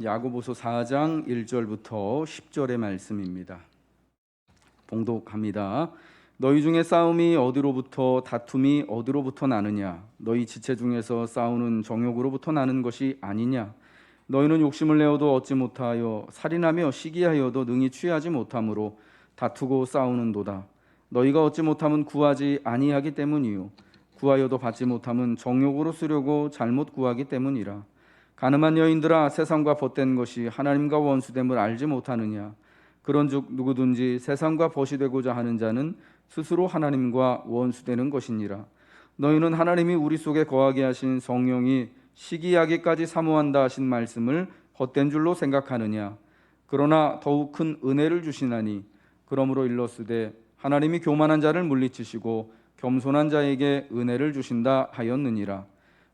야고보서 4장 1절부터 10절의 말씀입니다. 봉독합니다. 너희 중에 싸움이 어디로부터 다툼이 어디로부터 나느냐? 너희 지체 중에서 싸우는 정욕으로부터 나는 것이 아니냐? 너희는 욕심을 내어도 얻지 못하여 살인하며 시기하여도 능히 취하지 못함으로 다투고 싸우는도다. 너희가 얻지 못함은 구하지 아니하기 때문이요 구하여도 받지 못함은 정욕으로 쓰려고 잘못 구하기 때문이라. 가늠한 여인들아, 세상과 벗된 것이 하나님과 원수됨을 알지 못하느냐? 그런즉 누구든지 세상과 벗이 되고자 하는 자는 스스로 하나님과 원수되는 것이니라. 너희는 하나님이 우리 속에 거하게 하신 성령이 시기하기까지 사모한다 하신 말씀을 헛된 줄로 생각하느냐? 그러나 더욱 큰 은혜를 주시나니 그러므로 일렀으되 하나님이 교만한 자를 물리치시고 겸손한 자에게 은혜를 주신다 하였느니라.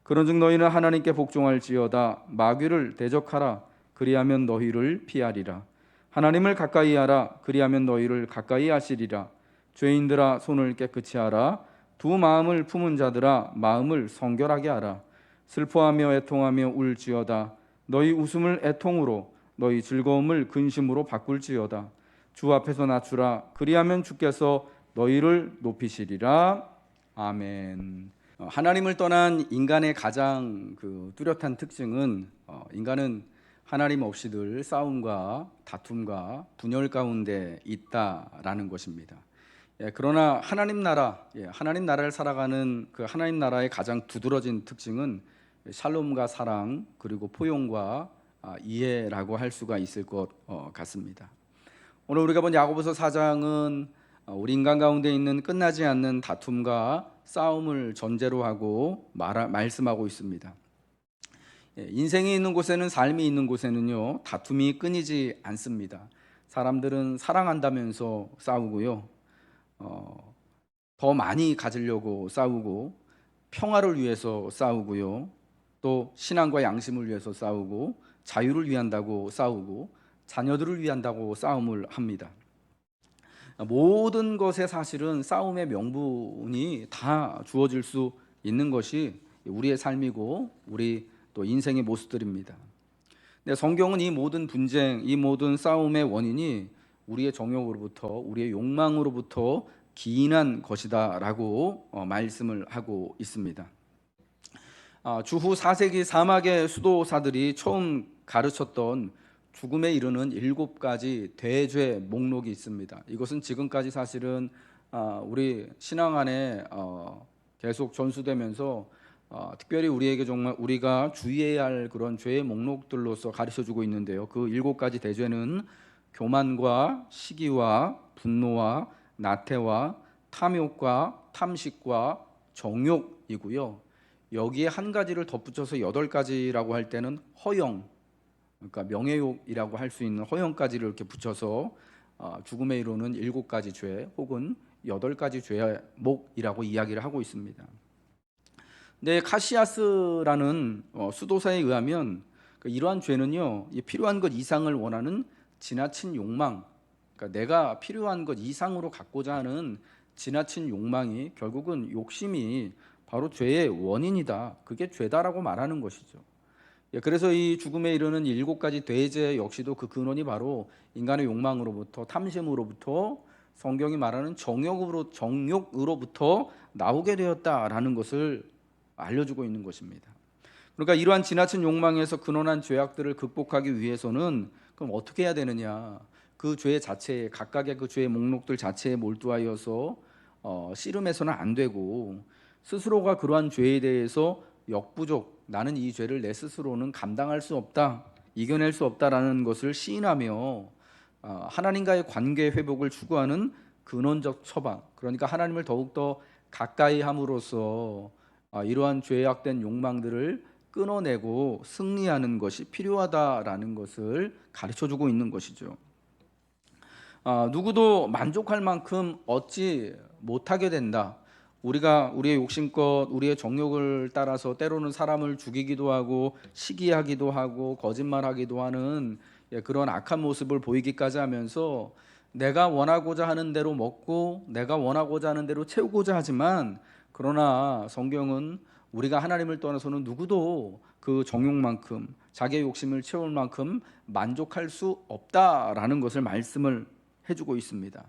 그런즉 너희는 하나님께 복종할지어다. 마귀를 대적하라. 그리하면 너희를 피하리라. 하나님을 가까이 하라. 그리하면 너희를 가까이 하시리라. 죄인들아, 손을 깨끗이 하라. 두 마음을 품은 자들아, 마음을 성결하게 하라. 슬퍼하며 애통하며 울지어다. 너희 웃음을 애통으로, 너희 즐거움을 근심으로 바꿀지어다. 주 앞에서 낮추라. 그리하면 주께서 너희를 높이시리라. 아멘. 하나님을 떠난 인간의 가장 뚜렷한 특징은 인간은 하나님 없이 늘 싸움과 다툼과 분열 가운데 있다라는 것입니다. 그러나 하나님 나라를 살아가는 그 하나님 나라의 가장 두드러진 특징은 샬롬과 사랑 그리고 포용과 이해라고 할 수가 있을 것 같습니다. 오늘 우리가 본 야고보서 4장은 우리 인간 가운데 있는 끝나지 않는 다툼과 싸움을 전제로 하고 말씀하고 있습니다. 인생이 있는 곳에는, 삶이 있는 곳에는요, 다툼이 끊이지 않습니다. 사람들은 사랑한다면서 싸우고요, 더 많이 가지려고 싸우고, 평화를 위해서 싸우고요, 또 신앙과 양심을 위해서 싸우고, 자유를 위한다고 싸우고, 자녀들을 위한다고 싸움을 합니다. 모든 것에 사실은 싸움의 명분이 다 주어질 수 있는 것이 우리의 삶이고 우리 또 인생의 모습들입니다. 근데 성경은 이 모든 분쟁, 이 모든 싸움의 원인이 우리의 정욕으로부터, 우리의 욕망으로부터 기인한 것이다라고 말씀을 하고 있습니다. 주후 4세기 사막의 수도사들이 처음 가르쳤던 죽음에 이르는 7가지 대죄 목록이 있습니다. 이것은 지금까지 사실은 우리 신앙 안에 계속 전수되면서 특별히 우리에게 정말 우리가 주의해야 할 그런 죄의 목록들로서 가르쳐주고 있는데요. 그 7가지 대죄는 교만과 시기와 분노와 나태와 탐욕과 탐식과 정욕이고요. 여기에 한 가지를 덧붙여서 8가지라고 할 때는 허영, 그러니까 명예욕이라고 할 수 있는 허영까지를 이렇게 붙여서 죽음에 이르는 7가지 죄 혹은 8가지 죄목이라고 이야기를 하고 있습니다. 근데 카시아스라는 수도사에 의하면 이러한 죄는요, 필요한 것 이상을 원하는 지나친 욕망, 그러니까 내가 필요한 것 이상으로 갖고자 하는 지나친 욕망이 결국은 욕심이 바로 죄의 원인이다. 그게 죄다라고 말하는 것이죠. 그래서 이 죽음에 이르는 7가지 대죄 역시도 그 근원이 바로 인간의 욕망으로부터, 탐심으로부터, 성경이 말하는 정욕으로부터 나오게 되었다라는 것을 알려주고 있는 것입니다. 그러니까 이러한 지나친 욕망에서 근원한 죄악들을 극복하기 위해서는 그럼 어떻게 해야 되느냐? 그 죄 자체에, 각각의 그 죄의 목록들 자체에 몰두하여서 씨름해서는 안 되고, 스스로가 그러한 죄에 대해서 역부족, 나는 이 죄를 내 스스로는 감당할 수 없다, 이겨낼 수 없다라는 것을 시인하며 하나님과의 관계 회복을 추구하는 근원적 처방, 그러니까 하나님을 더욱더 가까이 함으로써 이러한 죄악된 욕망들을 끊어내고 승리하는 것이 필요하다라는 것을 가르쳐주고 있는 것이죠. 누구도 만족할 만큼 얻지 못하게 된다. 우리가 우리의 욕심껏 우리의 정욕을 따라서 때로는 사람을 죽이기도 하고 시기하기도 하고 거짓말하기도 하는 그런 악한 모습을 보이기까지 하면서 내가 원하고자 하는 대로 먹고 내가 원하고자 하는 대로 채우고자 하지만, 그러나 성경은 우리가 하나님을 떠나서는 누구도 그 정욕만큼 자기의 욕심을 채울 만큼 만족할 수 없다라는 것을 말씀을 해주고 있습니다.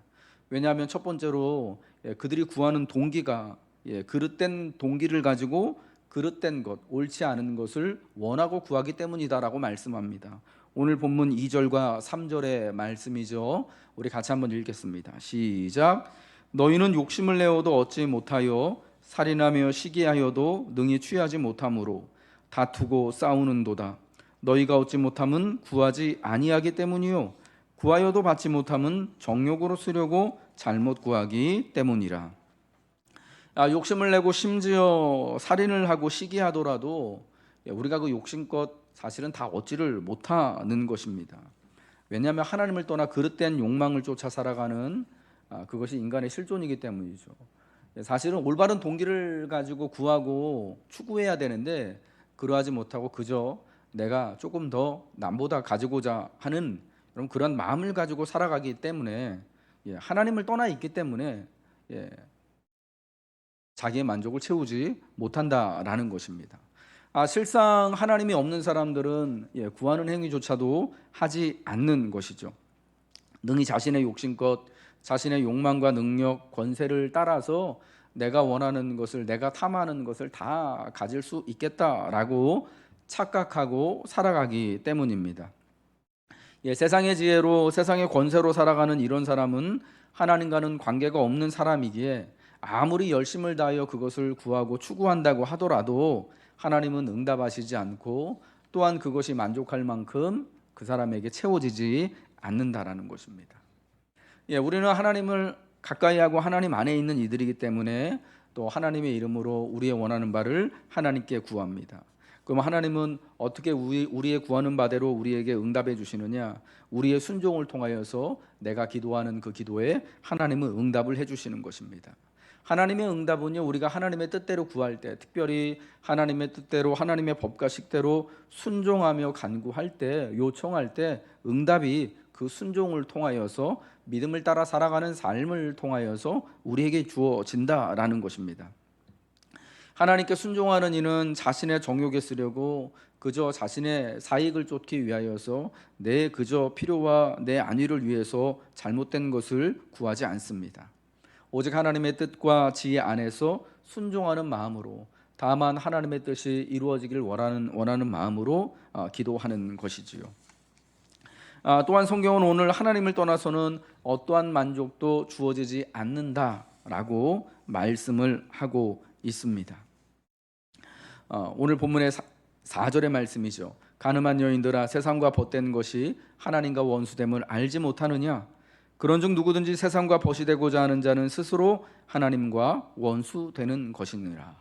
왜냐하면 첫 번째로 그들이 구하는 동기가 그릇된 동기를 가지고 그릇된 것, 옳지 않은 것을 원하고 구하기 때문이다라고 말씀합니다. 오늘 본문 2절과 3절의 말씀이죠. 우리 같이 한번 읽겠습니다. 시작. 너희는 욕심을 내어도 얻지 못하여 살인하며 시기하여도 능히 취하지 못함으로 다투고 싸우는도다. 너희가 얻지 못함은 구하지 아니하기 때문이요 구하여도 받지 못함은 정욕으로 쓰려고 잘못 구하기 때문이라. 욕심을 내고 심지어 살인을 하고 시기하더라도 우리가 그 욕심껏 사실은 다 얻지를 못하는 것입니다. 왜냐하면 하나님을 떠나 그릇된 욕망을 쫓아 살아가는 그것이 인간의 실존이기 때문이죠. 사실은 올바른 동기를 가지고 구하고 추구해야 되는데 그러하지 못하고 그저 내가 조금 더 남보다 가지고자 하는 그런 마음을 가지고 살아가기 때문에 하나님을 떠나 있기 때문에 자기의 만족을 채우지 못한다라는 것입니다. 실상 하나님이 없는 사람들은 구하는 행위조차도 하지 않는 것이죠. 능히 자신의 욕심껏 자신의 욕망과 능력, 권세를 따라서 내가 원하는 것을, 내가 탐하는 것을 다 가질 수 있겠다라고 착각하고 살아가기 때문입니다. 세상의 지혜로, 세상의 권세로 살아가는 이런 사람은 하나님과는 관계가 없는 사람이기에 아무리 열심을 다하여 그것을 구하고 추구한다고 하더라도 하나님은 응답하시지 않고 또한 그것이 만족할 만큼 그 사람에게 채워지지 않는다라는 것입니다. 우리는 하나님을 가까이 하고 하나님 안에 있는 이들이기 때문에 또 하나님의 이름으로 우리의 원하는 바를 하나님께 구합니다. 그럼 하나님은 어떻게 우리의 구하는 바대로 우리에게 응답해 주시느냐? 우리의 순종을 통하여서 내가 기도하는 그 기도에 하나님은 응답을 해 주시는 것입니다. 하나님의 응답은요, 우리가 하나님의 뜻대로 구할 때, 특별히 하나님의 뜻대로 하나님의 법과 식대로 순종하며 간구할 때, 요청할 때 응답이 그 순종을 통하여서 믿음을 따라 살아가는 삶을 통하여서 우리에게 주어진다라는 것입니다. 하나님께 순종하는 이는 자신의 정욕에 쓰려고 그저 자신의 사익을 쫓기 위하여서 내 그저 필요와 내 안위를 위해서 잘못된 것을 구하지 않습니다. 오직 하나님의 뜻과 지혜 안에서 순종하는 마음으로, 다만 하나님의 뜻이 이루어지길 원하는 마음으로 기도하는 것이지요. 또한 성경은 오늘 하나님을 떠나서는 어떠한 만족도 주어지지 않는다라고 말씀을 하고 있습니다. 오늘 본문의 4절의 말씀이죠. 가늠한 여인들아, 세상과 벗된 것이 하나님과 원수됨을 알지 못하느냐? 그런즉 누구든지 세상과 벗이 되고자 하는 자는 스스로 하나님과 원수되는 것이니라.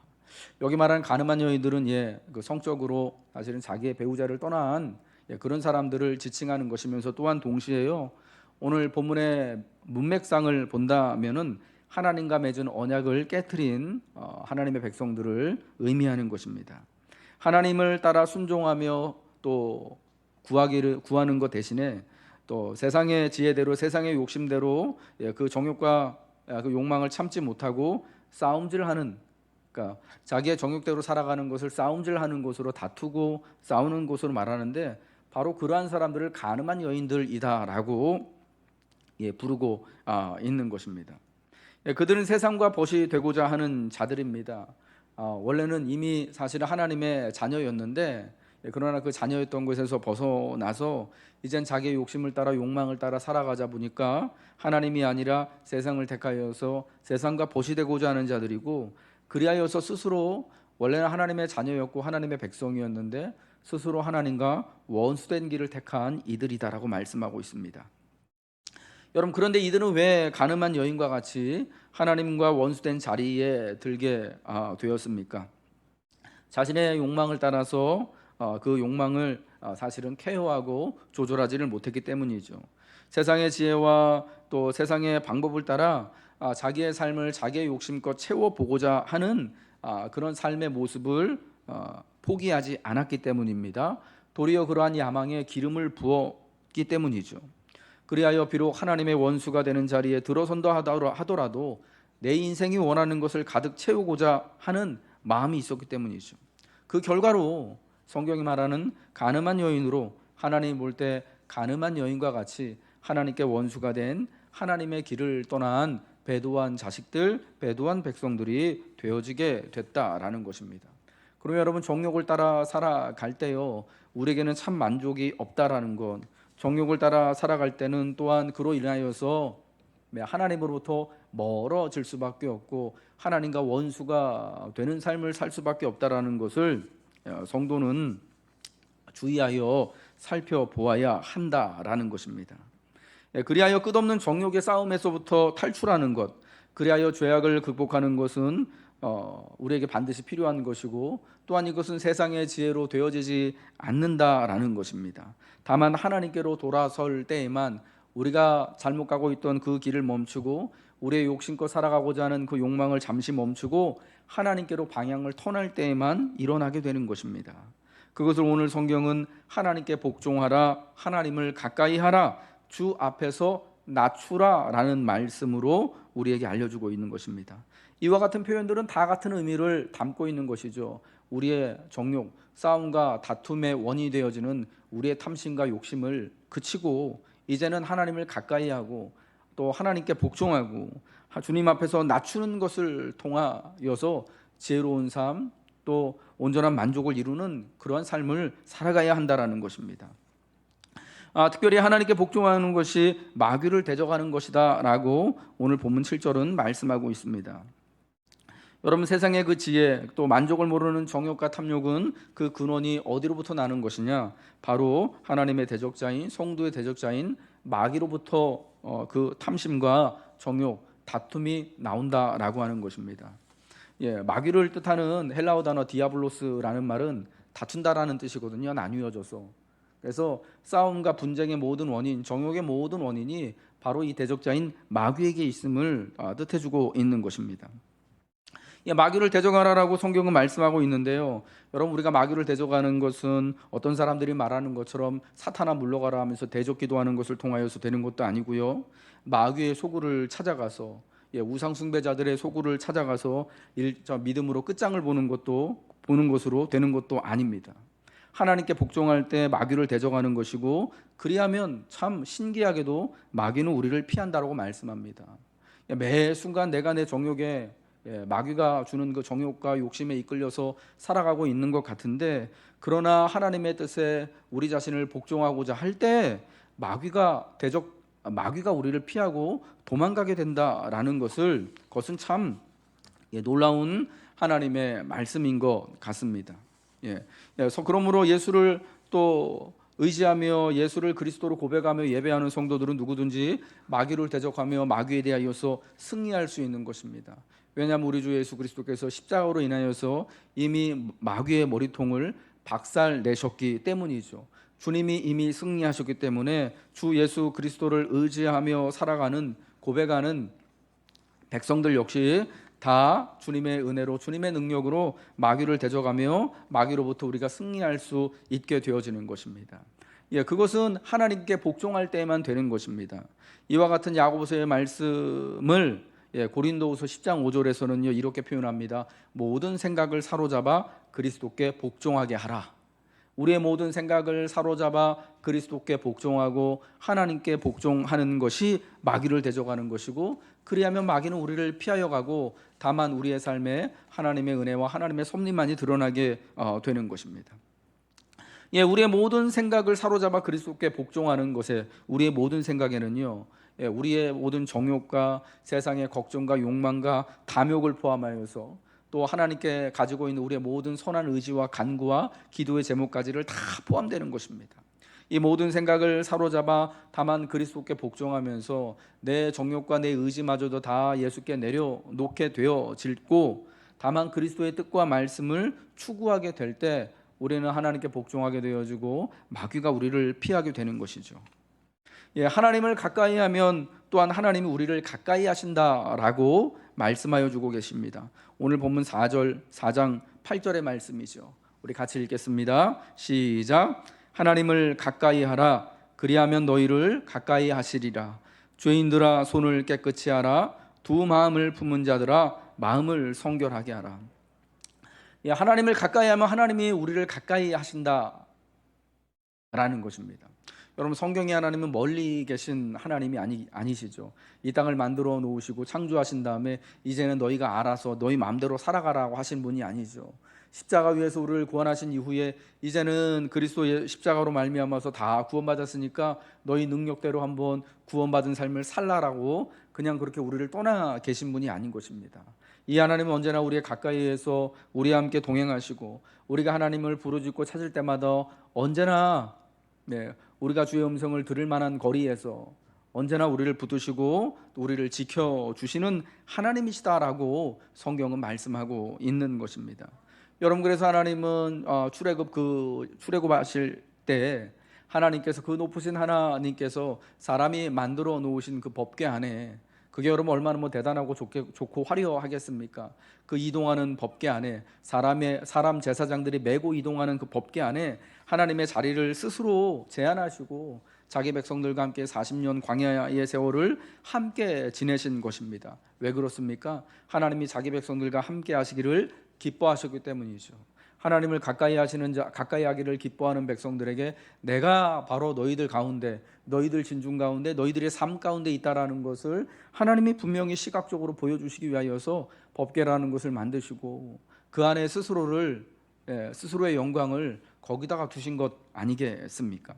여기 말하는 가늠한 여인들은 그 성적으로 사실은 자기의 배우자를 떠난 그런 사람들을 지칭하는 것이면서 또한 동시에요, 오늘 본문의 문맥상을 본다면은 하나님과 맺은 언약을 깨트린 하나님의 백성들을 의미하는 것입니다. 하나님을 따라 순종하며 또 구하는 것 대신에 또 세상의 지혜대로, 세상의 욕심대로 그 정욕과 그 욕망을 참지 못하고 싸움질하는, 그러니까 자기의 정욕대로 살아가는 것을 싸움질하는 것으로, 다투고 싸우는 것으로 말하는데 바로 그러한 사람들을 가늠한 여인들이다라고 부르고 있는 것입니다. 그들은 세상과 벗이 되고자 하는 자들입니다. 원래는 이미 사실은 하나님의 자녀였는데 그러나 그 자녀였던 것에서 벗어나서 이젠 자기의 욕심을 따라 욕망을 따라 살아가자 보니까 하나님이 아니라 세상을 택하여서 세상과 벗이 되고자 하는 자들이고, 그리하여서 스스로 원래는 하나님의 자녀였고 하나님의 백성이었는데 스스로 하나님과 원수된 길을 택한 이들이다라고 말씀하고 있습니다. 여러분, 그런데 이들은 왜 가늠한 여인과 같이 하나님과 원수된 자리에 들게 되었습니까? 자신의 욕망을 따라서 그 욕망을 사실은 케어하고 조절하지를 못했기 때문이죠. 세상의 지혜와 또 세상의 방법을 따라 자기의 삶을 자기의 욕심껏 채워보고자 하는 그런 삶의 모습을 포기하지 않았기 때문입니다. 도리어 그러한 야망에 기름을 부었기 때문이죠. 그리하여 비록 하나님의 원수가 되는 자리에 들어선다 하더라도 내 인생이 원하는 것을 가득 채우고자 하는 마음이 있었기 때문이죠. 그 결과로 성경이 말하는 가늠한 여인으로 하나님이 볼 때 가늠한 여인과 같이 하나님께 원수가 된 하나님의 길을 떠난 배도한 자식들, 배도한 백성들이 되어지게 됐다라는 것입니다. 그러면 여러분, 정욕을 따라 살아갈 때요, 우리에게는 참 만족이 없다라는 것, 정욕을 따라 살아갈 때는 또한 그로 인하여서 하나님으로부터 멀어질 수밖에 없고 하나님과 원수가 되는 삶을 살 수밖에 없다라는 것을 성도는 주의하여 살펴보아야 한다라는 것입니다. 그리하여 끝없는 정욕의 싸움에서부터 탈출하는 것, 그리하여 죄악을 극복하는 것은 우리에게 반드시 필요한 것이고, 또한 이것은 세상의 지혜로 되어지지 않는다라는 것입니다. 다만 하나님께로 돌아설 때에만 우리가 잘못 가고 있던 그 길을 멈추고 우리의 욕심껏 살아가고자 하는 그 욕망을 잠시 멈추고 하나님께로 방향을 턴할 때에만 일어나게 되는 것입니다. 그것을 오늘 성경은 하나님께 복종하라, 하나님을 가까이 하라, 주 앞에서 낮추라 라는 말씀으로 우리에게 알려주고 있는 것입니다. 이와 같은 표현들은 다 같은 의미를 담고 있는 것이죠. 우리의 정욕, 싸움과 다툼의 원인이 되어지는 우리의 탐심과 욕심을 그치고 이제는 하나님을 가까이 하고 또 하나님께 복종하고 주님 앞에서 낮추는 것을 통하여서 지혜로운 삶, 또 온전한 만족을 이루는 그러한 삶을 살아가야 한다라는 것입니다. 특별히 하나님께 복종하는 것이 마귀를 대적하는 것이다 라고 오늘 본문 7절은 말씀하고 있습니다. 여러분, 세상의 그 지혜, 또 만족을 모르는 정욕과 탐욕은 그 근원이 어디로부터 나는 것이냐? 바로 하나님의 대적자인, 성도의 대적자인 마귀로부터 그 탐심과 정욕, 다툼이 나온다라고 하는 것입니다. 마귀를 뜻하는 헬라어 단어 디아블로스라는 말은 다툰다라는 뜻이거든요. 나뉘어져서. 그래서 싸움과 분쟁의 모든 원인, 정욕의 모든 원인이 바로 이 대적자인 마귀에게 있음을 뜻해주고 있는 것입니다. 마귀를 대적하라라고 성경은 말씀하고 있는데요, 여러분, 우리가 마귀를 대적하는 것은 어떤 사람들이 말하는 것처럼 사탄아 물러가라 하면서 대적 기도하는 것을 통하여서 되는 것도 아니고요, 마귀의 소굴을 찾아가서 우상 숭배자들의 소굴을 찾아가서 믿음으로 끝장을 보는 것으로 되는 것도 아닙니다. 하나님께 복종할 때 마귀를 대적하는 것이고, 그리하면 참 신기하게도 마귀는 우리를 피한다라고 말씀합니다. 매 순간 내가 내 정욕에 마귀가 주는 그 정욕과 욕심에 이끌려서 살아가고 있는 것 같은데, 그러나 하나님의 뜻에 우리 자신을 복종하고자 할 때 마귀가 우리를 피하고 도망가게 된다라는 그것은 참 놀라운 하나님의 말씀인 것 같습니다. 그러므로 예수를 또 의지하며 예수를 그리스도로 고백하며 예배하는 성도들은 누구든지 마귀를 대적하며 마귀에 대하여서 승리할 수 있는 것입니다. 왜냐하면 우리 주 예수 그리스도께서 십자가로 인하여서 이미 마귀의 머리통을 박살내셨기 때문이죠. 주님이 이미 승리하셨기 때문에 주 예수 그리스도를 의지하며 살아가는, 고백하는 백성들 역시 다 주님의 은혜로, 주님의 능력으로 마귀를 대적하며 마귀로부터 우리가 승리할 수 있게 되어지는 것입니다. 그것은 하나님께 복종할 때에만 되는 것입니다. 이와 같은 야고보서의 말씀을 고린도후서 10장 5절에서는요 이렇게 표현합니다. 모든 생각을 사로잡아 그리스도께 복종하게 하라. 우리의 모든 생각을 사로잡아 그리스도께 복종하고 하나님께 복종하는 것이 마귀를 대적하는 것이고, 그리하면 마귀는 우리를 피하여 가고 다만 우리의 삶에 하나님의 은혜와 하나님의 섭리만이 드러나게 되는 것입니다. 우리의 모든 생각을 사로잡아 그리스도께 복종하는 것에, 우리의 모든 생각에는요 우리의 모든 정욕과 세상의 걱정과 욕망과 탐욕을 포함하여서 또 하나님께 가지고 있는 우리의 모든 선한 의지와 간구와 기도의 제목까지를 다 포함되는 것입니다. 이 모든 생각을 사로잡아 다만 그리스도께 복종하면서 내 정욕과 내 의지마저도 다 예수께 내려놓게 되어질고, 다만 그리스도의 뜻과 말씀을 추구하게 될 때 우리는 하나님께 복종하게 되어지고 마귀가 우리를 피하게 되는 것이죠. 하나님을 가까이 하면 또한 하나님이 우리를 가까이 하신다라고 말씀하여 주고 계십니다. 오늘 본문 4장 8절의 말씀이죠. 우리 같이 읽겠습니다. 시작. 하나님을 가까이 하라. 그리하면 너희를 가까이 하시리라. 죄인들아 손을 깨끗이 하라. 두 마음을 품은 자들아 마음을 성결하게 하라. 하나님을 가까이 하면 하나님이 우리를 가까이 하신다라는 것입니다. 여러분, 성경의 하나님은 멀리 계신 하나님이 아니시죠. 이 땅을 만들어 놓으시고 창조하신 다음에 이제는 너희가 알아서 너희 마음대로 살아가라고 하신 분이 아니죠. 십자가 위에서 우리를 구원하신 이후에 이제는 그리스도의 십자가로 말미암아서 다 구원받았으니까 너희 능력대로 한번 구원받은 삶을 살라라고 그냥 그렇게 우리를 떠나 계신 분이 아닌 것입니다. 이 하나님은 언제나 우리의 가까이에서 우리와 함께 동행하시고 우리가 하나님을 부르짖고 찾을 때마다 언제나 우리가 주의 음성을 들을 만한 거리에서 언제나 우리를 붙드시고 우리를 지켜주시는 하나님이시다라고 성경은 말씀하고 있는 것입니다. 여러분, 그래서 하나님은 출애굽하실 때 하나님께서, 그 높으신 하나님께서 사람이 만들어 놓으신 그 법궤 안에, 그게 여러분 얼마나 대단하고 좋고 화려하겠습니까? 그 이동하는 법궤 안에, 사람 제사장들이 메고 이동하는 그 법궤 안에 하나님의 자리를 스스로 제한하시고 자기 백성들과 함께 40년 광야의 세월을 함께 지내신 것입니다. 왜 그렇습니까? 하나님이 자기 백성들과 함께 하시기를 기뻐하셨기 때문이죠. 하나님을 가까이 하기를 기뻐하는 백성들에게 내가 바로 너희들 가운데, 너희들 진중 가운데, 너희들의 삶 가운데 있다라는 것을 하나님이 분명히 시각적으로 보여주시기 위하여서 법궤라는 것을 만드시고 그 안에 스스로의 영광을 거기다가 두신 것 아니겠습니까?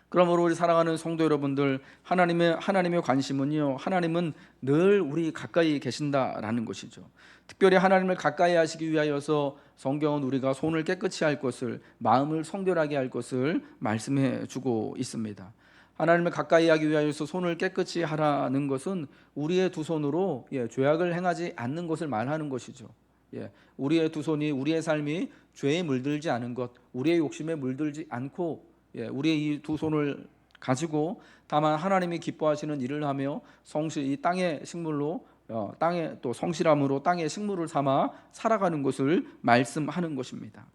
그러므로 우리 사랑하는 성도 여러분들, 하나님의 관심은요, 하나님은 늘 우리 가까이 계신다라는 것이죠. 특별히 하나님을 가까이 하시기 위하여서 성경은 우리가 손을 깨끗이 할 것을, 마음을 성결하게 할 것을 말씀해 주고 있습니다. 하나님을 가까이 하기 위하여서 손을 깨끗이 하라는 것은 우리의 두 손으로 죄악을 행하지 않는 것을 말하는 것이죠. 우리의 두 손이, 우리의 삶이 죄에 물들지 않은 것, 우리의 욕심에 물들지 않고 우리의 이 두 손을 가지고 다만 하나님이 기뻐하시는 일을 하며 이 땅의 식물로, 땅의 또 성실함으로 땅의 식물을 삼아 살아가는 것을 말씀하는 것입니다.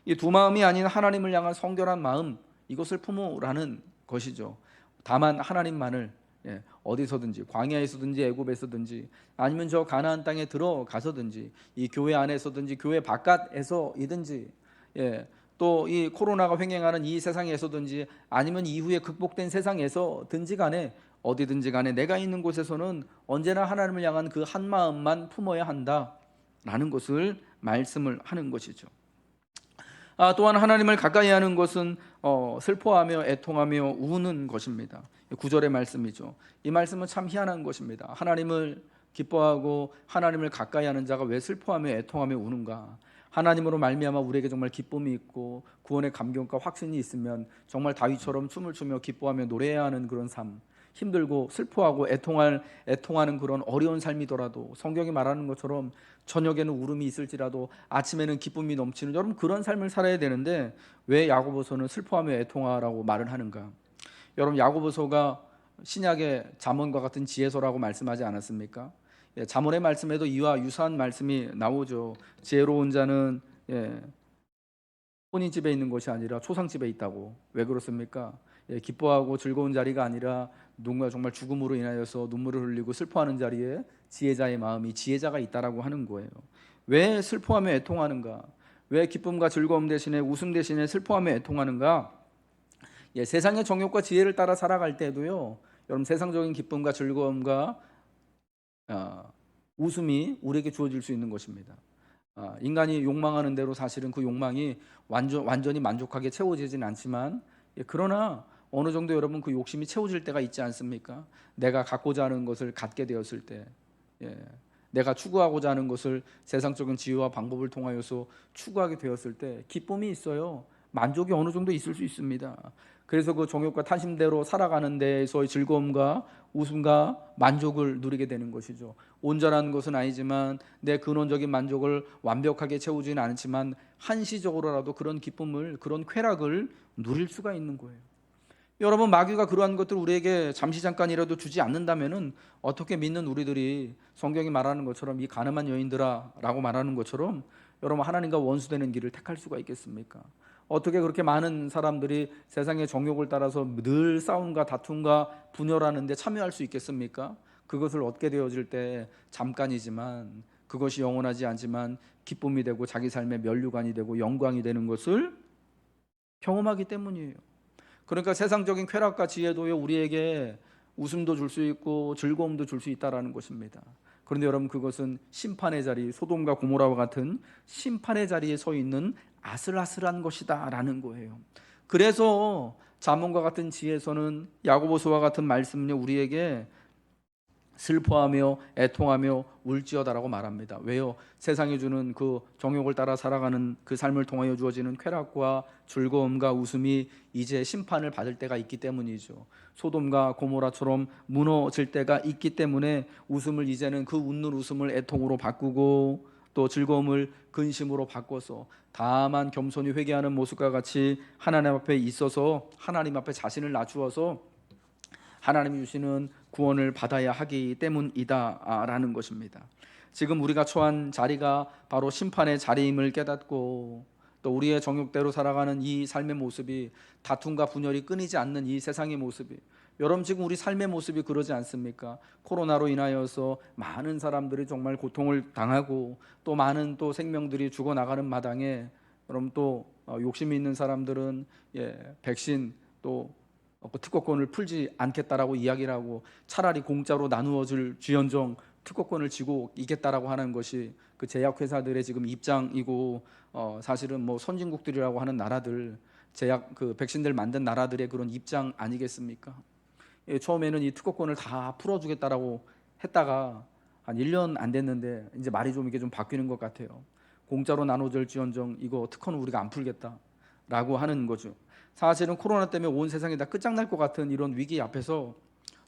이 두 마음이 아닌 하나님을 향한 성결한 마음, 이것을 품으라는 것이죠. 다만 하나님만을 어디서든지, 광야에서든지 애굽에서든지 아니면 저 가나안 땅에 들어가서든지, 이 교회 안에서든지 교회 바깥에서이든지, 또 이 코로나가 횡행하는 이 세상에서든지 아니면 이후에 극복된 세상에서든지 간에, 어디든지 간에 내가 있는 곳에서는 언제나 하나님을 향한 그 한 마음만 품어야 한다라는 것을 말씀을 하는 것이죠. 또한 하나님을 가까이 하는 것은 슬퍼하며 애통하며 우는 것입니다. 9절의 말씀이죠. 이 말씀은 참 희한한 것입니다. 하나님을 기뻐하고 하나님을 가까이 하는 자가 왜 슬퍼하며 애통하며 우는가? 하나님으로 말미암아 우리에게 정말 기쁨이 있고 구원의 감격과 확신이 있으면 정말 다윗처럼 춤을 추며 기뻐하며 노래해야 하는 그런 삶, 힘들고 슬퍼하고 애통하는 그런 어려운 삶이더라도 성경이 말하는 것처럼 저녁에는 울음이 있을지라도 아침에는 기쁨이 넘치는, 여러분, 그런 삶을 살아야 되는데 왜 야고보서는 슬퍼하며 애통하라고 말을 하는가? 여러분, 야고보서가 신약의 잠언과 같은 지혜서라고 말씀하지 않았습니까? 잠언의 말씀에도 이와 유사한 말씀이 나오죠. 지혜로운 자는 혼인 집에 있는 것이 아니라 초상 집에 있다고. 왜 그렇습니까? 기뻐하고 즐거운 자리가 아니라 누군가 정말 죽음으로 인하여서 눈물을 흘리고 슬퍼하는 자리에 지혜자의 마음이, 지혜자가 있다라고 하는 거예요. 왜 슬퍼하며 애통하는가? 왜 기쁨과 즐거움 대신에, 웃음 대신에 슬퍼하며 애통하는가? 세상의 정욕과 지혜를 따라 살아갈 때도요, 여러분, 세상적인 기쁨과 즐거움과 웃음이 우리에게 주어질 수 있는 것입니다. 인간이 욕망하는 대로 사실은 그 욕망이 완전히 만족하게 채워지진 않지만, 그러나 어느 정도 여러분 그 욕심이 채워질 때가 있지 않습니까? 내가 갖고자 하는 것을 갖게 되었을 때, 내가 추구하고자 하는 것을 세상적인 지혜와 방법을 통하여서 추구하게 되었을 때 기쁨이 있어요. 만족이 어느 정도 있을 수 있습니다. 그래서 그 정욕과 탐심대로 살아가는 데에서의 즐거움과 웃음과 만족을 누리게 되는 것이죠. 온전한 것은 아니지만 내 근원적인 만족을 완벽하게 채우지는 않지만 한시적으로라도 그런 기쁨을, 그런 쾌락을 누릴 수가 있는 거예요. 여러분, 마귀가 그러한 것들을 우리에게 잠시 잠깐이라도 주지 않는다면은 어떻게 믿는 우리들이 성경이 말하는 것처럼 이 가늠한 여인들아 라고 말하는 것처럼 여러분 하나님과 원수되는 길을 택할 수가 있겠습니까? 어떻게 그렇게 많은 사람들이 세상의 정욕을 따라서 늘 싸움과 다툼과 분열하는 데 참여할 수 있겠습니까? 그것을 얻게 되어질 때 잠깐이지만 그것이 영원하지 않지만 기쁨이 되고 자기 삶의 면류관이 되고 영광이 되는 것을 경험하기 때문이에요. 그러니까 세상적인 쾌락과 지혜도요, 우리에게 웃음도 줄 수 있고 즐거움도 줄 수 있다라는 것입니다. 그런데 여러분, 그것은 심판의 자리, 소돔과 고모라와 같은 심판의 자리에 서 있는 아슬아슬한 것이다라는 거예요. 그래서 잠언과 같은 지혜서는, 야고보서와 같은 말씀은요, 우리에게 슬퍼하며 애통하며 울지어다라고 말합니다. 왜요? 세상이 주는 그 정욕을 따라 살아가는 그 삶을 통하여 주어지는 쾌락과 즐거움과 웃음이 이제 심판을 받을 때가 있기 때문이죠. 소돔과 고모라처럼 무너질 때가 있기 때문에 웃음을 이제는, 그 웃는 웃음을 애통으로 바꾸고 또 즐거움을 근심으로 바꿔서 다만 겸손히 회개하는 모습과 같이 하나님 앞에 있어서 하나님 앞에 자신을 낮추어서 하나님이 주시는 구원을 받아야 하기 때문이다라는 것입니다. 지금 우리가 처한 자리가 바로 심판의 자리임을 깨닫고, 또 우리의 정욕대로 살아가는 이 삶의 모습이, 다툼과 분열이 끊이지 않는 이 세상의 모습이, 여러분 지금 우리 삶의 모습이 그러지 않습니까? 코로나로 인하여서 많은 사람들이 정말 고통을 당하고 또 많은 또 생명들이 죽어나가는 마당에, 여러분 또 욕심이 있는 사람들은 백신 또 특허권을 풀지 않겠다라고 이야기를 하고, 차라리 공짜로 나누어질 지연정 특허권을 쥐고 있겠다라고 하는 것이 그 제약회사들의 지금 입장이고, 사실은 뭐 선진국들이라고 하는 나라들, 제약 그 백신들 만든 나라들의 그런 입장 아니겠습니까? 처음에는 이 특허권을 다 풀어주겠다라고 했다가 한 1년 안 됐는데 이제 말이 좀 이게 좀 바뀌는 것 같아요. 공짜로 나눠줄지언정 이거 특허는 우리가 안 풀겠다라고 하는 거죠. 사실은 코로나 때문에 온 세상이 다 끝장날 것 같은 이런 위기 앞에서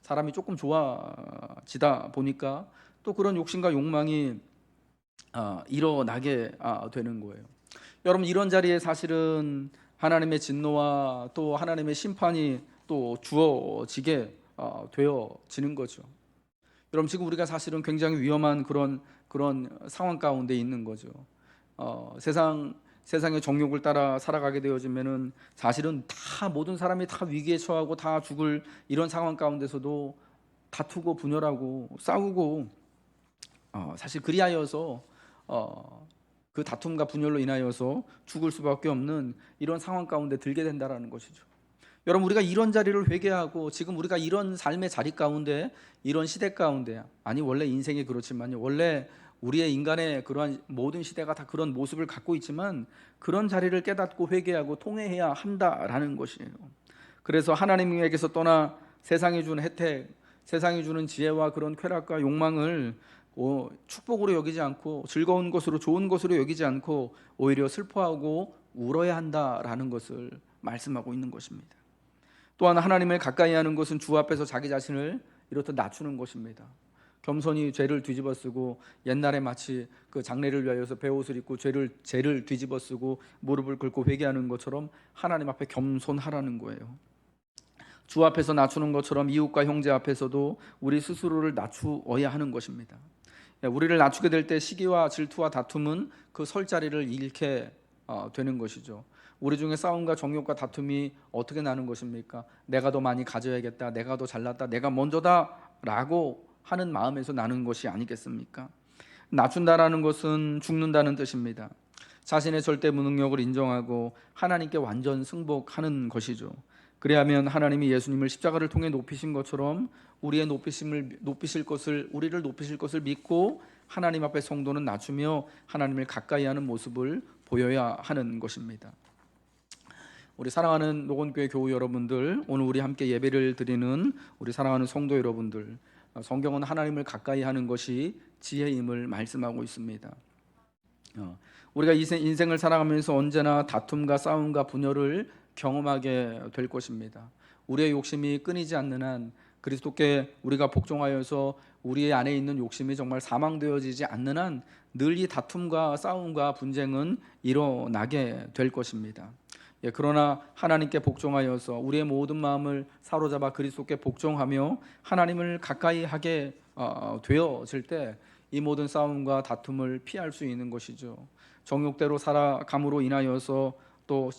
사람이 조금 좋아지다 보니까 또 그런 욕심과 욕망이 일어나게 되는 거예요. 여러분, 이런 자리에 사실은 하나님의 진노와 또 하나님의 심판이 또 주어지게 되어지는 거죠. 여러분, 지금 우리가 사실은 굉장히 위험한 그런 상황 가운데 있는 거죠. 세상의 정욕을 따라 살아가게 되어지면은 사실은 다 모든 사람이 다 위기에 처하고 다 죽을 이런 상황 가운데서도 다투고 분열하고 싸우고, 사실 그리하여서 그 다툼과 분열로 인하여서 죽을 수밖에 없는 이런 상황 가운데 들게 된다라는 것이죠. 여러분, 우리가 이런 자리를 회개하고 지금 우리가 이런 삶의 자리 가운데, 이런 시대 가운데, 아니 원래 인생이 그렇지만요, 원래 우리의 인간의 그러한 모든 시대가 다 그런 모습을 갖고 있지만 그런 자리를 깨닫고 회개하고 통회해야 한다라는 것이에요. 그래서 하나님에게서 떠나 세상이 주는 혜택, 세상이 주는 지혜와 그런 쾌락과 욕망을 축복으로 여기지 않고 즐거운 것으로, 좋은 것으로 여기지 않고 오히려 슬퍼하고 울어야 한다라는 것을 말씀하고 있는 것입니다. 또한 하나님을 가까이 하는 것은 주 앞에서 자기 자신을 이렇듯 낮추는 것입니다. 겸손히 죄를 뒤집어쓰고, 옛날에 마치 그 장례를 위하여서 베옷을 입고 죄를 뒤집어쓰고 무릎을 꿇고 회개하는 것처럼 하나님 앞에 겸손하라는 거예요. 주 앞에서 낮추는 것처럼 이웃과 형제 앞에서도 우리 스스로를 낮추어야 하는 것입니다. 우리를 낮추게 될 때 시기와 질투와 다툼은 그 설 자리를 잃게 되는 것이죠. 우리 중에 싸움과 정욕과 다툼이 어떻게 나는 것입니까? 내가 더 많이 가져야겠다, 내가 더 잘났다, 내가 먼저다 라고 하는 마음에서 나는 것이 아니겠습니까? 낮춘다라는 것은 죽는다는 뜻입니다. 자신의 절대 무능력을 인정하고 하나님께 완전 승복하는 것이죠. 그래야면 하나님이 예수님을 십자가를 통해 높이신 것처럼 우리를 높이실 것을 믿고 하나님 앞에 성도는 낮추며 하나님을 가까이 하는 모습을 보여야 하는 것입니다. 우리 사랑하는 녹원교회 교우 여러분들, 오늘 우리 함께 예배를 드리는 우리 사랑하는 성도 여러분들, 성경은 하나님을 가까이 하는 것이 지혜임을 말씀하고 있습니다. 우리가 인생을 살아가면서 언제나 다툼과 싸움과 분열을 경험하게 될 것입니다. 우리의 욕심이 끊이지 않는 한, 그리스도께 우리가 복종하여서 우리의 안에 있는 욕심이 정말 사망되어지지 않는 한 늘 이 다툼과 싸움과 분쟁은 일어나게 될 것입니다. 그러나 하나님께 복종하여서 우리의 모든 마음을 사로잡아 그리스도께 복종하며 하나님을 가까이 하게 되어질 때 이 모든 싸움과 다툼을 피할 수 있는 것이죠. 정욕대로 살아감으로 인하여서 또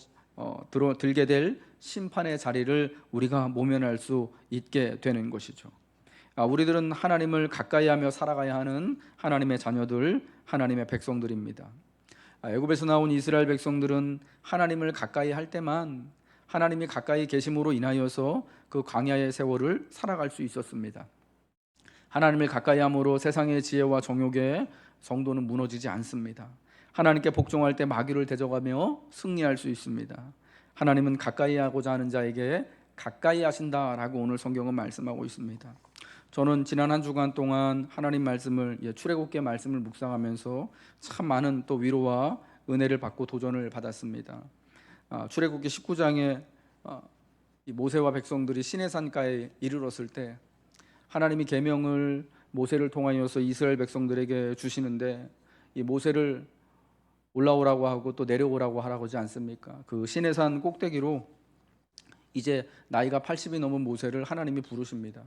들게 될 심판의 자리를 우리가 모면할 수 있게 되는 것이죠. 우리들은 하나님을 가까이 하며 살아가야 하는 하나님의 자녀들, 하나님의 백성들입니다. 애굽에서 나온 이스라엘 백성들은 하나님을 가까이 할 때만 하나님이 가까이 계심으로 인하여서 그 광야의 세월을 살아갈 수 있었습니다. 하나님을 가까이 함으로 세상의 지혜와 정욕에 성도는 무너지지 않습니다. 하나님께 복종할 때 마귀를 대적하며 승리할 수 있습니다. 하나님은 가까이 하고자 하는 자에게 가까이 하신다라고 오늘 성경은 말씀하고 있습니다. 저는 지난 한 주간 동안 하나님 말씀을, 출애굽기 말씀을 묵상하면서 참 많은 또 위로와 은혜를 받고 도전을 받았습니다. 출애굽기 19장에 모세와 백성들이 시내산가에 이르렀을 때 하나님이 계명을 모세를 통하여서 이스라엘 백성들에게 주시는데, 이 모세를 올라오라고 하고 또 내려오라고 하라고 하지 않습니까? 그 시내산 꼭대기로 이제 나이가 80이 넘은 모세를 하나님이 부르십니다.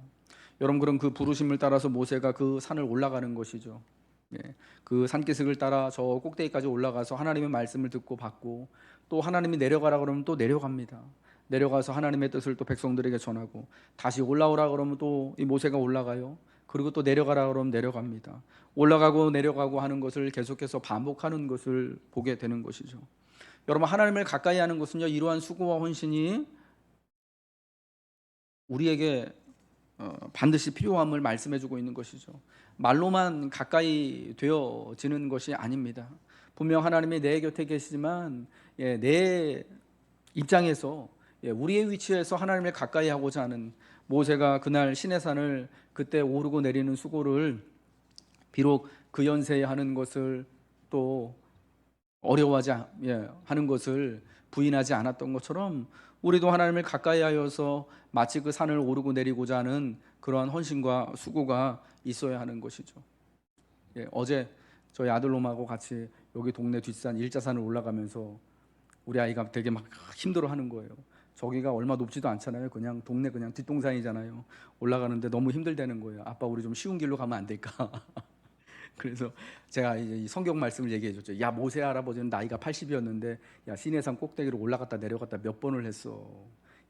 여러분, 그럼 그 부르심을 따라서 모세가 그 산을 올라가는 것이죠. 그 산기슭을 따라 저 꼭대기까지 올라가서 하나님의 말씀을 듣고 받고, 또 하나님이 내려가라 그러면 또 내려갑니다. 내려가서 하나님의 뜻을 또 백성들에게 전하고, 다시 올라오라 그러면 또 이 모세가 올라가요. 그리고 또 내려가라 그러면 내려갑니다. 올라가고 내려가고 하는 것을 계속해서 반복하는 것을 보게 되는 것이죠. 여러분, 하나님을 가까이 하는 것은요, 이러한 수고와 헌신이 우리에게 반드시 필요함을 말씀해주고 있는 것이죠. 말로만 가까이 되어지는 것이 아닙니다. 분명 하나님이 내 곁에 계시지만 내 입장에서, 우리의 위치에서 하나님을 가까이 하고자 하는, 모세가 그날 시내산을 그때 오르고 내리는 수고를 비록 그 연세에 하는 것을 또 어려워하지 하는 것을 부인하지 않았던 것처럼, 우리도 하나님을 가까이 하여서 마치 그 산을 오르고 내리고자 하는 그러한 헌신과 수고가 있어야 하는 것이죠. 어제 저희 아들놈하고 같이 여기 동네 뒷산 일자산을 올라가면서 우리 아이가 되게 막 힘들어하는 거예요. 저기가 얼마 높지도 않잖아요. 그냥 동네 그냥 뒷동산이잖아요. 올라가는데 너무 힘들다는 거예요. 아빠, 우리 좀 쉬운 길로 가면 안 될까? 그래서 제가 이제 이 성경 말씀을 얘기해 줬죠. 야, 모세 할아버지는 나이가 80이었는데 야, 시내산 꼭대기로 올라갔다 내려갔다 몇 번을 했어.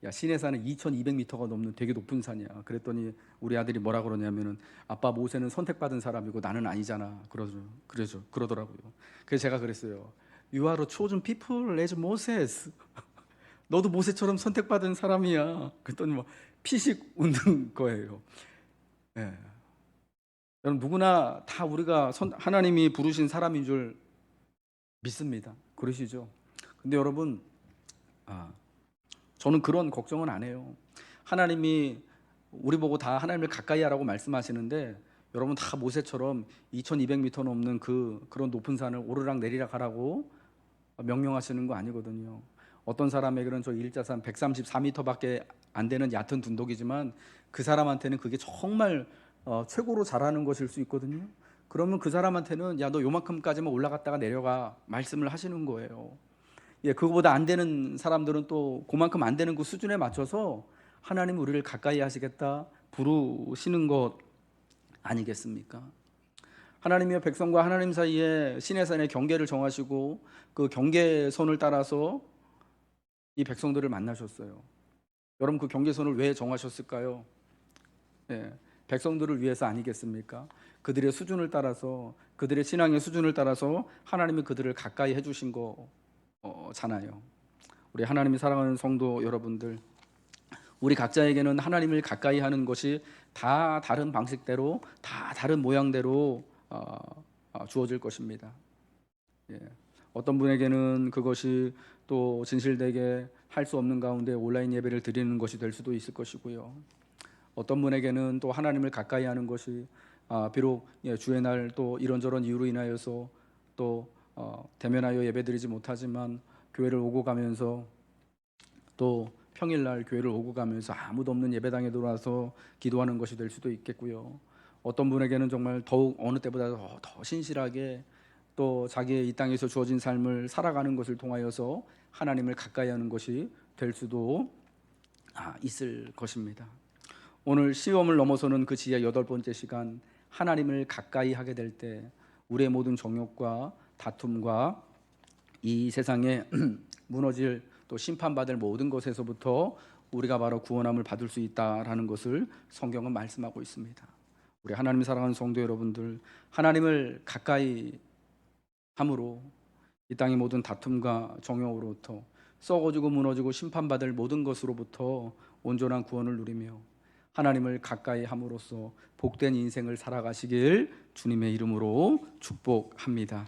야, 시내산은 2200m가 넘는 되게 높은 산이야. 그랬더니 우리 아들이 뭐라 그러냐면은, 아빠, 모세는 선택받은 사람이고 나는 아니잖아. 그러더라고요. 그래서 제가 그랬어요. You are a chosen people as Moses. 너도 모세처럼 선택받은 사람이야. 그랬더니 뭐 피식 웃는 거예요. 여러분, 누구나 다 우리가 하나님이 부르신 사람인 줄 믿습니다. 그러시죠? 근데 여러분, 저는 그런 걱정은 안 해요. 하나님이 우리 보고 다 하나님을 가까이 하라고 말씀하시는데, 여러분 다 모세처럼 2200m 넘는 그런 높은 산을 오르락 내리락 하라고 명령하시는 거 아니거든요. 어떤 사람에게는 저 일자산 134m밖에 안 되는 얕은 둔덕이지만 그 사람한테는 그게 정말 최고로 잘하는 것일 수 있거든요. 그러면 그 사람한테는 야, 너 요만큼까지만 올라갔다가 내려가 말씀을 하시는 거예요. 그거보다 안 되는 사람들은 또 그만큼 안 되는 그 수준에 맞춰서 하나님 우리를 가까이 하시겠다 부르시는 것 아니겠습니까? 하나님이여 백성과 하나님 사이에 시내산의 경계를 정하시고 그 경계선을 따라서 이 백성들을 만나셨어요. 여러분, 그 경계선을 왜 정하셨을까요? 백성들을 위해서 아니겠습니까? 그들의 수준을 따라서, 그들의 신앙의 수준을 따라서 하나님이 그들을 가까이 해주신 거잖아요. 우리 하나님이 사랑하는 성도 여러분들, 우리 각자에게는 하나님을 가까이 하는 것이 다 다른 방식대로, 다 다른 모양대로 주어질 것입니다. 어떤 분에게는 그것이 또 진실되게 할 수 없는 가운데 온라인 예배를 드리는 것이 될 수도 있을 것이고요. 어떤 분에게는 또 하나님을 가까이 하는 것이 비록 주의 날 또 이런저런 이유로 인하여서 또 대면하여 예배드리지 못하지만 교회를 오고 가면서, 또 평일날 교회를 오고 가면서 아무도 없는 예배당에 들어와서 기도하는 것이 될 수도 있겠고요. 어떤 분에게는 정말 더욱 어느 때보다 더 신실하게 또 자기의 이 땅에서 주어진 삶을 살아가는 것을 통하여서 하나님을 가까이 하는 것이 될 수도 있을 것입니다. 오늘 시험을 넘어서는 그 지혜 8번째 시간, 하나님을 가까이 하게 될 때 우리의 모든 정욕과 다툼과 이 세상에 무너질 또 심판받을 모든 것에서부터 우리가 바로 구원함을 받을 수 있다라는 것을 성경은 말씀하고 있습니다. 우리 하나님 사랑하는 성도 여러분들, 하나님을 가까이 함으로 이 땅의 모든 다툼과 정욕으로부터 썩어지고 무너지고 심판받을 모든 것으로부터 온전한 구원을 누리며 하나님을 가까이 함으로써 복된 인생을 살아가시길 주님의 이름으로 축복합니다.